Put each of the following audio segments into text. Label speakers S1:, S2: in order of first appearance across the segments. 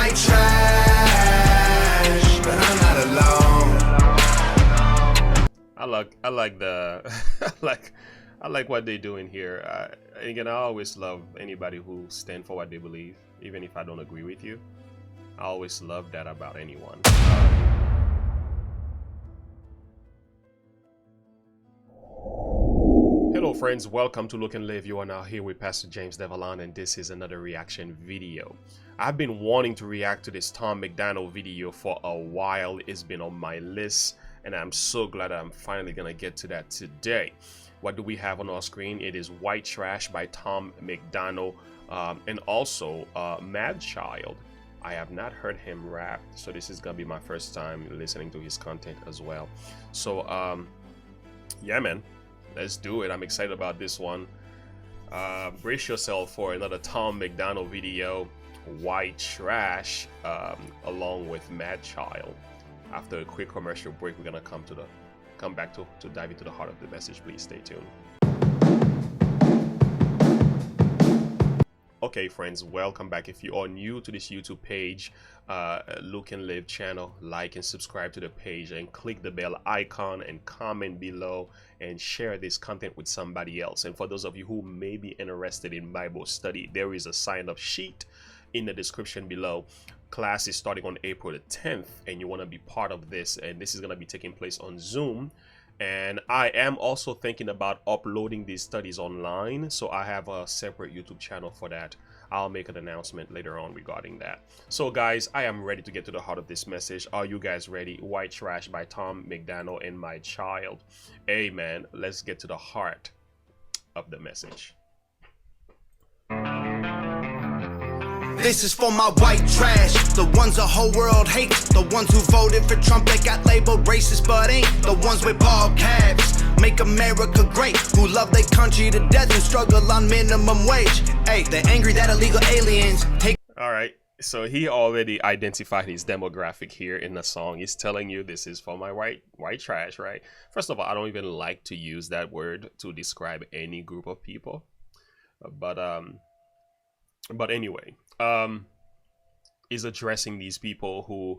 S1: white trash, but I'm not alone.
S2: I like the I like what they're doing here. Again, I always love anybody who stand for what they believe, even if I don't agree with you. I always love that about anyone. Hello friends, welcome to Look and Live. You are now here with Pastor James Devlin, and this is another reaction video. I've been wanting to react to this Tom MacDonald video for a while. It's been on my list, and I'm so glad I'm finally gonna get to that today. What do we have on our screen? It is White Trash by Tom MacDonald, and also Madchild. I have not heard him rap, so this is gonna be my first time listening to his content as well. So yeah man, let's do it. I'm excited about this one. Brace yourself for another Tom MacDonald video, White Trash, along with Madchild. After a quick commercial break, we're gonna come back to dive into the heart of the message. Please stay tuned. Okay friends, welcome back. If you are new to this YouTube page, Look and Live channel, like and subscribe to the page and click the bell icon and comment below and share this content with somebody else. And for those of you who may be interested in Bible study, there is a sign-up sheet in the description below. Class is starting on April the 10th, and you want to be part of this, and this is going to be taking place on Zoom. And I am also thinking about uploading these studies online, so I have a separate YouTube channel for that. I'll make an announcement later on regarding that. So guys, I am ready to get to the heart of this message. Are you guys ready? White Trash by Tom MacDonald and Madchild. Amen. Let's get to the heart of the message.
S1: This is for my white trash, the ones the whole world hates, the ones who voted for Trump that got labeled racist but ain't, the ones with bald caps, make America great, who love their country to death and struggle on minimum wage. Hey, they're angry that illegal aliens take.
S2: All right, so he already identified his demographic here in the song. He's telling you this is for my white trash, right? First of all, I don't even like to use that word to describe any group of people, but anyway, is addressing these people who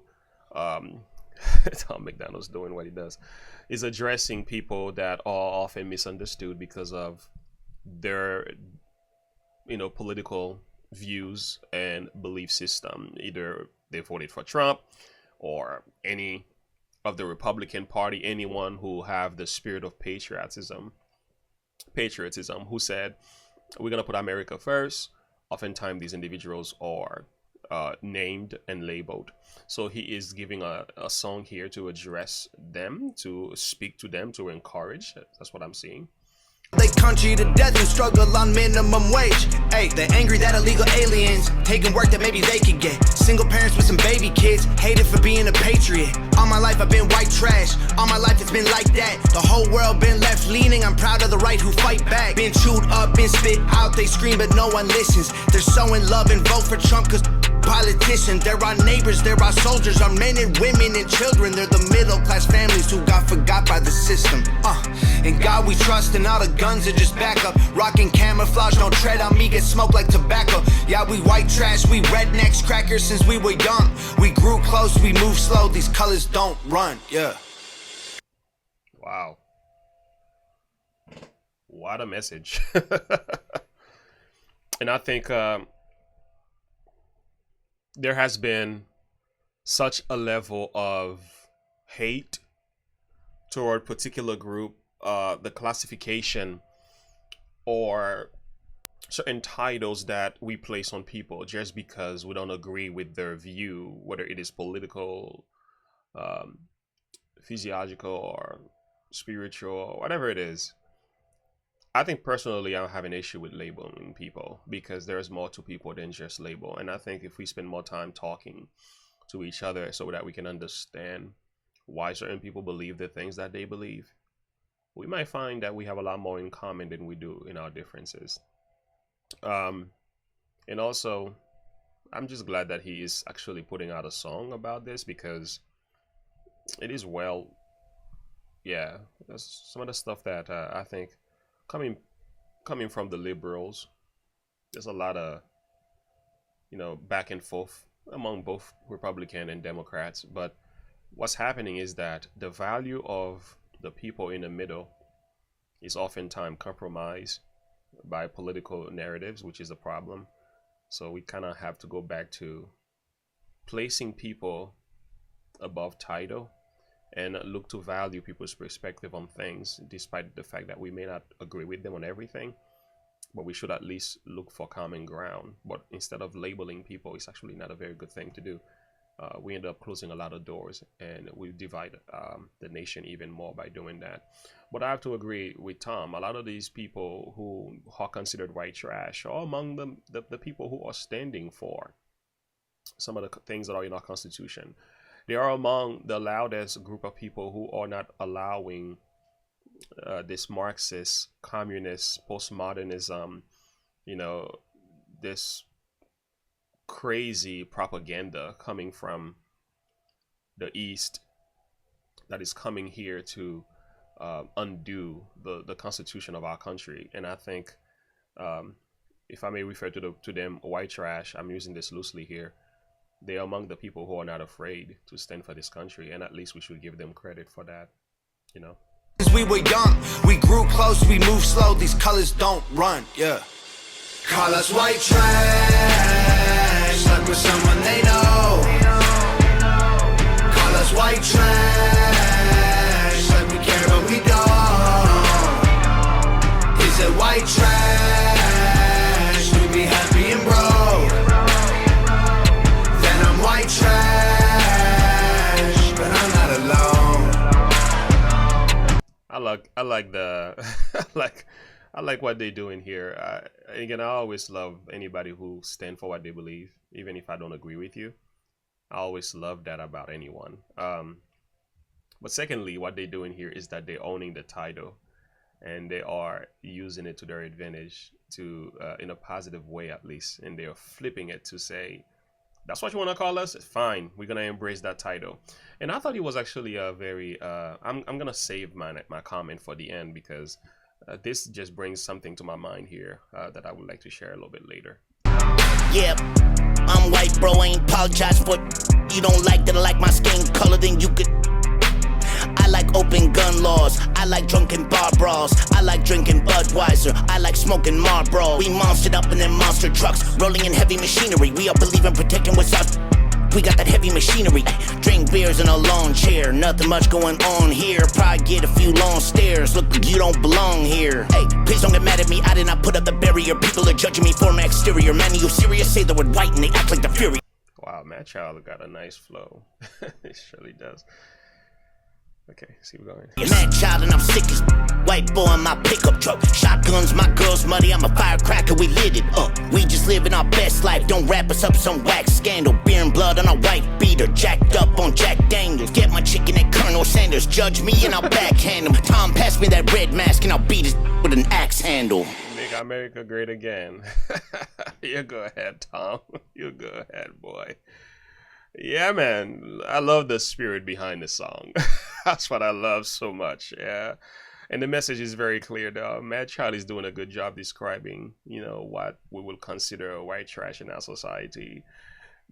S2: Tom MacDonald's doing what he does, is addressing people that are often misunderstood because of their political views and belief system. Either they voted for Trump or any of the Republican Party, anyone who have the spirit of patriotism, who said we're gonna put America first. Oftentimes these individuals are named and labeled. So he is giving a song here to address them, to speak to them, to encourage. That's what I'm seeing.
S1: They country to death and struggle on minimum wage. Hey, they're angry that illegal aliens taking work that maybe they could get. Single parents with some baby kids, hated for being a patriot. All my life I've been white trash. All my life it's been like that. The whole world been left leaning. I'm proud of the right who fight back. Been chewed up, been spit out. They scream but no one listens. They're so in love and vote for Trump cause politicians. They're our neighbors, they're our soldiers, our men and women and children. They're the middle class families who got forgot by the system. In God we trust and all the guns are just backup. Rocking camouflage, don't tread on me, get smoked like tobacco. Yeah, we white trash, we rednecks, crackers since we were young. We grew close, we move slow, these colors don't run, yeah.
S2: Wow. What a message. And I think there has been such a level of hate toward particular group, the classification or certain titles that we place on people just because we don't agree with their view, whether it is political, physiological, or spiritual, or whatever it is. I think personally I have an issue with labeling people because there's more to people than just label. And I think if we spend more time talking to each other so that we can understand why certain people believe the things that they believe, we might find that we have a lot more in common than we do in our differences. And also, I'm just glad that he is actually putting out a song about this because it is yeah, that's some of the stuff that I think coming from the liberals, there's a lot of back and forth among both Republican and Democrats. But what's happening is that the value of the people in the middle is oftentimes compromised by political narratives, which is a problem. So we kind of have to go back to placing people above title and look to value people's perspective on things, despite the fact that we may not agree with them on everything, but we should at least look for common ground. But instead of labeling people, it's actually not a very good thing to do. We end up closing a lot of doors, and we divide the nation even more by doing that. But I have to agree with Tom. A lot of these people who are considered white trash are among the people who are standing for some of the things that are in our Constitution. They are among the loudest group of people who are not allowing this Marxist, communist, postmodernism, this crazy propaganda coming from the East that is coming here to undo the Constitution of our country. And I think, if I may refer to them white trash, I'm using this loosely here, they are among the people who are not afraid to stand for this country, and at least we should give them credit for that,
S1: As we were young, we grew close, we moved slow, these colors don't run, yeah. Call us white trash, like we're someone they know. Call us white trash, like we care but we don't. Is it white trash, we be happy and broke? Then I'm white trash, but I'm not alone.
S2: I like the I like what they're doing here. Again, I always love anybody who stand for what they believe, even if I don't agree with you. I always love that about anyone. But secondly, what they're doing here is that they're owning the title, and they are using it to their advantage, to in a positive way at least, and they are flipping it to say, that's what you want to call us? Fine, we're gonna embrace that title. And I thought it was actually a very I'm gonna save my comment for the end, because this just brings something to my mind here that I would like to share a little bit later.
S3: Yeah, I'm white, bro. I ain't apologize for you don't like that I like my skin color, then you could. I like open gun laws, I like drunken bar brawls, I like drinking Budweiser, I like smoking Marlboro. We monstered up in them monster trucks, rolling in heavy machinery. We all believe in protecting what's us. We got that heavy machinery. Drink beers in a lawn chair, nothing much going on here. Probably get a few long stares, look like you don't belong here. Hey, please don't get mad at me, I did not put up the barrier. People are judging me for my exterior. Man, are you serious? Say the word white and they act like the fury.
S2: Wow, Madchild got a nice flow. It surely does. Okay, let's keep going.
S3: Madchild and I'm sick as white boy in my pickup truck. Shotguns, my girl's muddy, I'm a firecracker, we lit it up. We just living our best life, don't wrap us up some wax scandal. Beer and blood on a white beater, jacked up on Jack Daniels. Get my chicken at Colonel Sanders, judge me and I'll backhand him. Tom, pass me that red mask and I'll beat his with an axe handle.
S2: Make America great again. You go ahead, Tom. You go ahead, boy. Yeah, man, I love the spirit behind the song. That's what I love so much. Yeah, and the message is very clear though. Madchild is doing a good job describing, what we will consider white trash in our society.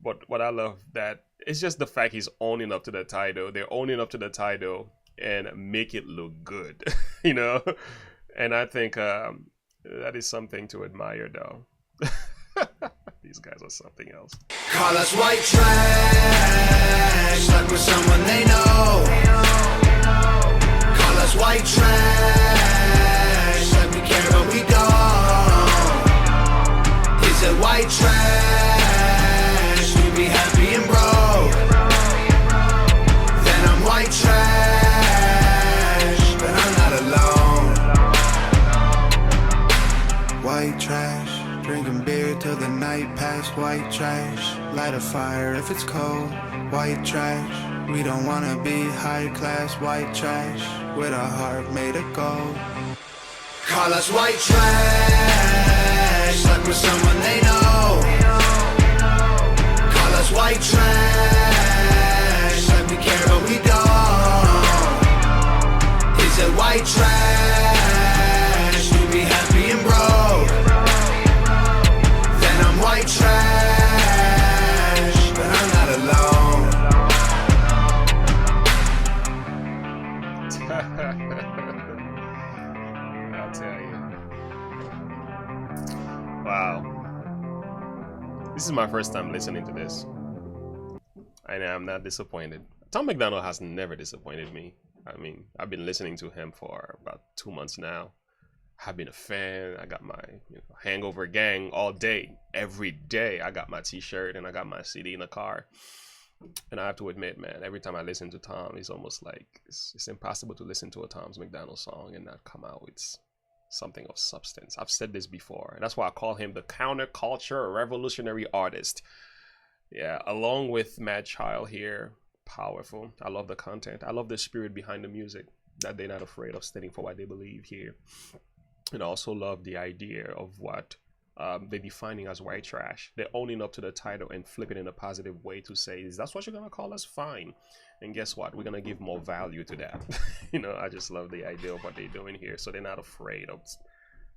S2: But what I love that it's just the fact he's owning up to the title. They're owning up to the title and make it look good, And I think that is something to admire though. These guys are something else.
S1: Call us white trash, like we're someone they know. Call us white trash, like we care but we don't. Is it white trash, we be happy and broke? Then I'm white trash, but I'm not alone. White trash, drinking beer till the night past. White trash, light a fire if it's cold. White trash, we don't wanna be high class. White trash, with a heart made of gold. Call us white trash, like we're someone they know. Call us white trash, like we care but we don't. Is it white trash, we be happy and broke? White trash, but I'm
S2: my first time listening to this, and I'm not disappointed. Tom MacDonald has never disappointed me. I mean, I've been listening to him for about 2 months now. I've been a fan. I got my Hangover Gang all day, every day. I got my t-shirt and I got my CD in the car. And I have to admit, man, every time I listen to Tom, it's almost like it's impossible to listen to a Tom MacDonald song and not come out with something of substance. I've said this before, and that's why I call him the counterculture revolutionary artist. Yeah, along with Madchild here, powerful. I love the content. I love the spirit behind the music, that they're not afraid of standing for what they believe here. And I also love the idea of what they're defining as white trash. They're owning up to the title and flipping in a positive way to say, is that's what you're gonna call us? Fine. And guess what? We're gonna give more value to that. I just love the idea of what they're doing here. So they're not afraid of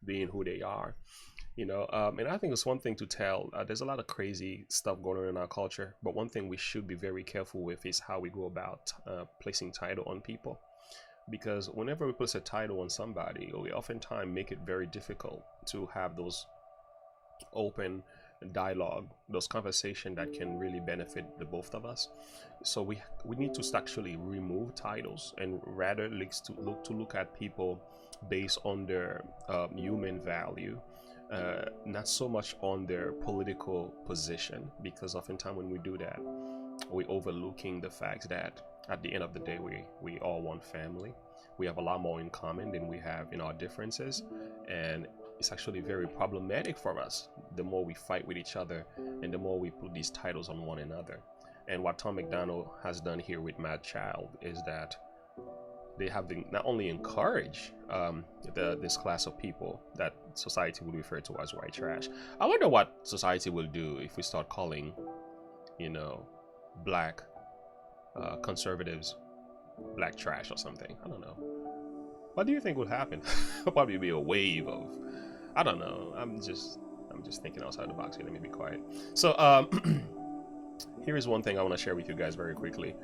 S2: being who they are. And I think it's one thing to tell. There's a lot of crazy stuff going on in our culture, but one thing we should be very careful with is how we go about placing title on people. Because whenever we put a title on somebody, we oftentimes make it very difficult to have those open dialogue, those conversations that can really benefit the both of us. So we need to actually remove titles and rather look at people based on their human value, not so much on their political position, because oftentimes when we do that, we're overlooking the fact that at the end of the day, we all one family. We have a lot more in common than we have in our differences, and it's actually very problematic for us the more we fight with each other and the more we put these titles on one another. And what Tom MacDonald has done here with Madchild is that they have not only encouraged this class of people that society would refer to as white trash. I wonder what society will do if we start calling, black conservatives black trash or something. I don't know. What do you think would happen? It'll probably be a wave of, I don't know. I'm just thinking outside the box here. Let me be quiet. So here is one thing I want to share with you guys very quickly.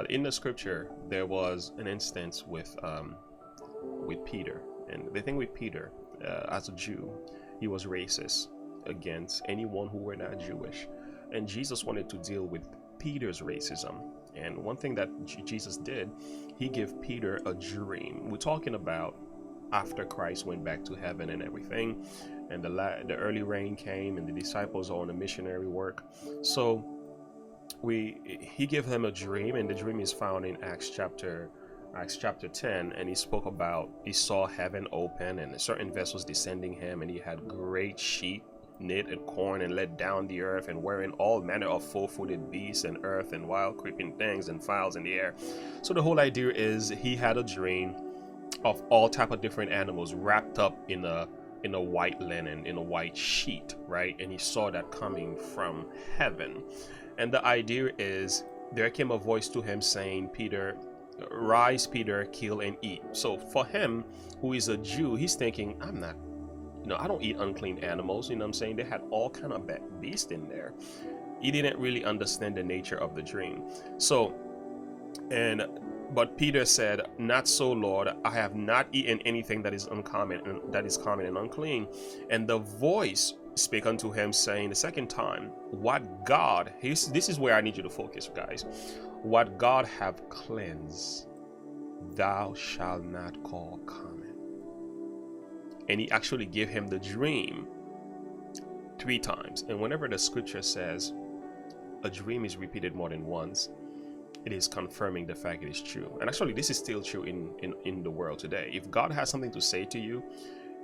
S2: In the scripture, there was an instance with Peter, and the thing with Peter, as a Jew, he was racist against anyone who were not Jewish, and Jesus wanted to deal with Peter's racism. And one thing that Jesus did, he gave Peter a dream. We're talking about after Christ went back to heaven and everything, and the early rain came, and the disciples are on a missionary work. So he gave them a dream, and the dream is found in Acts chapter 10, and he spoke about, he saw heaven open and certain vessels descending him, and he had great sheep knit and corn and let down the earth, and wherein all manner of four-footed beasts and earth and wild creeping things and fowls in the air. So the whole idea is he had a dream of all type of different animals wrapped up in a white linen, in a white sheet, right? And he saw that coming from heaven. And the idea is, there came a voice to him saying, Peter, rise, Peter, kill and eat. So for him, who is a Jew, he's thinking, I don't eat unclean animals. You know what I'm saying? They had all kind of beasts in there. He didn't really understand the nature of the dream. But Peter said, not so, Lord. I have not eaten anything that is uncommon and that is common and unclean. And the voice spake unto him, saying the second time, what God, this is where I need you to focus, guys. What God have cleansed, thou shalt not call common. And he actually gave him the dream 3 times. And whenever the scripture says a dream is repeated more than once, it is confirming the fact it is true. And actually, this is still true in the world today. If God has something to say to you,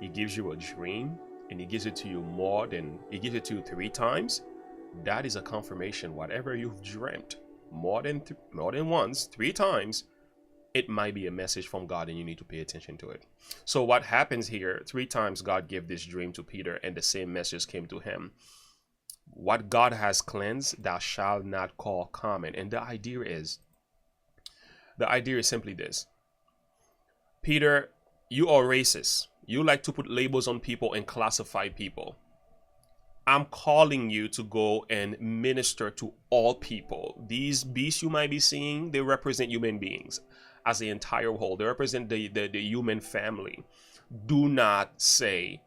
S2: he gives you a dream, and he gives it to you he gives it to you 3 times. That is a confirmation. Whatever you've dreamt more than once, 3 times, it might be a message from God, and you need to pay attention to it. So what happens here, 3 times God gave this dream to Peter, and the same message came to him. What God has cleansed, thou shalt not call common. And the idea is simply this. Peter, you are racist. You like to put labels on people and classify people. I'm calling you to go and minister to all people. These beasts you might be seeing, they represent human beings as the entire whole. They represent the human family. Do not say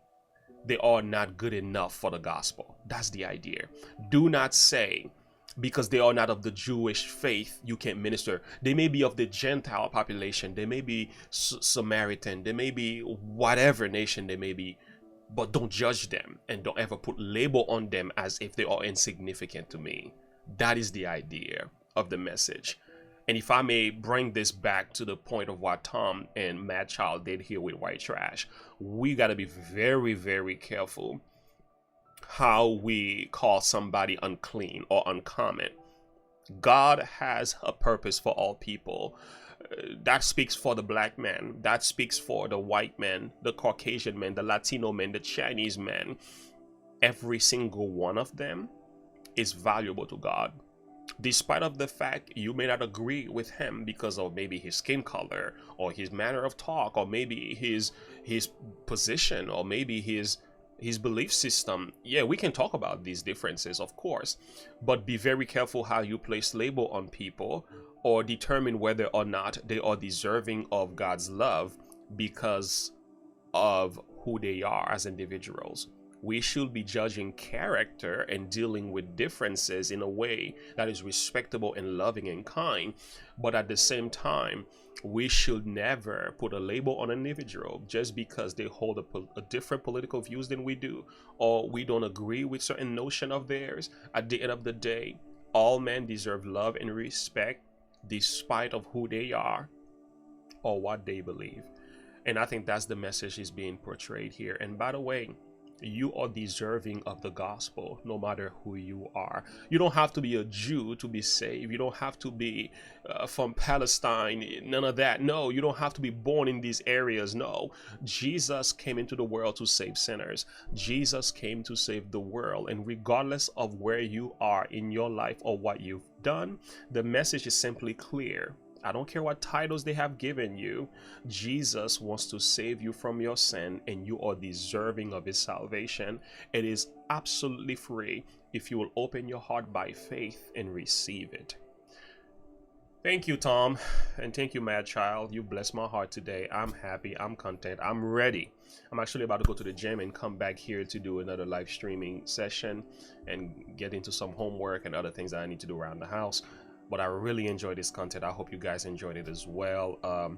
S2: they are not good enough for the gospel. That's the idea. Do not say because they are not of the Jewish faith you can't minister. They may be of the Gentile population, they may be Samaritan, they may be whatever nation they may be, but don't judge them and don't ever put label on them as if they are insignificant to me. That is the idea of the message. And if I may bring this back to the point of what Tom and Madchild did here with white trash, we got to be very, very careful how we call somebody unclean or uncommon. God has a purpose for all people. That speaks for the black man. That speaks for the white man, the Caucasian man, the Latino man, the Chinese man. Every single one of them is valuable to God. Despite of the fact you may not agree with him because of maybe his skin color or his manner of talk or maybe his position or maybe his belief system. Yeah, we can talk about these differences, of course, but be very careful how you place label on people or determine whether or not they are deserving of God's love because of who they are as individuals. We should be judging character and dealing with differences in a way that is respectable and loving and kind. But at the same time, we should never put a label on an individual just because they hold a different political views than we do, or we don't agree with certain notion of theirs. At the end of the day, all men deserve love and respect despite of who they are or what they believe. And I think that's the message is being portrayed here. And by the way, you are deserving of the gospel no matter who you are. You don't have to be a Jew to be saved. You don't have to be from Palestine, none of that. No, you don't have to be born in these areas. No, Jesus came into the world to save sinners. Jesus came to save the world, and regardless of where you are in your life or what you've done, the message is simply clear. I don't care what titles they have given you. Jesus wants to save you from your sin, and you are deserving of his salvation. It is absolutely free if you will open your heart by faith and receive it. Thank you, Tom, and thank you, Madchild. You blessed my heart today. I'm happy. I'm content. I'm ready. I'm actually about to go to the gym and come back here to do another live streaming session and get into some homework and other things that I need to do around the house. But I really enjoyed this content. I hope you guys enjoyed it as well.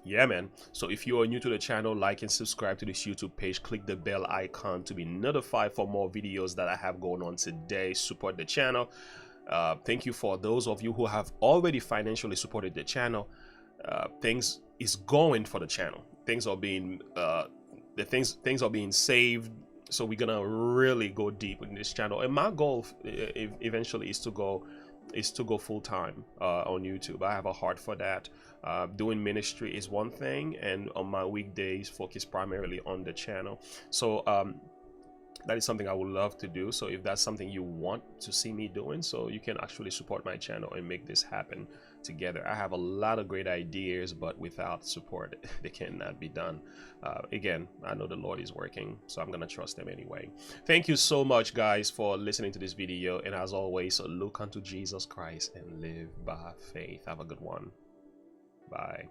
S2: Yeah, man. So if you are new to the channel, like and subscribe to this YouTube page. Click the bell icon to be notified for more videos that I have going on today. Support the channel. Thank you for those of you who have already financially supported the channel. Things is going for the channel. Things are being things are being saved. So we're gonna really go deep in this channel. And my goal eventually is to go full-time on YouTube. I have a heart for that. Doing ministry is one thing, and on my weekdays focus primarily on the channel. So that is something I would love to do. So if that's something you want to see me doing, so you can actually support my channel and make this happen together. I have a lot of great ideas, but without support they cannot be done. Again, I know the Lord is working, so I'm gonna trust him anyway. Thank you so much, guys, for listening to this video, and as always, look unto Jesus Christ and live by faith. Have a good one. Bye.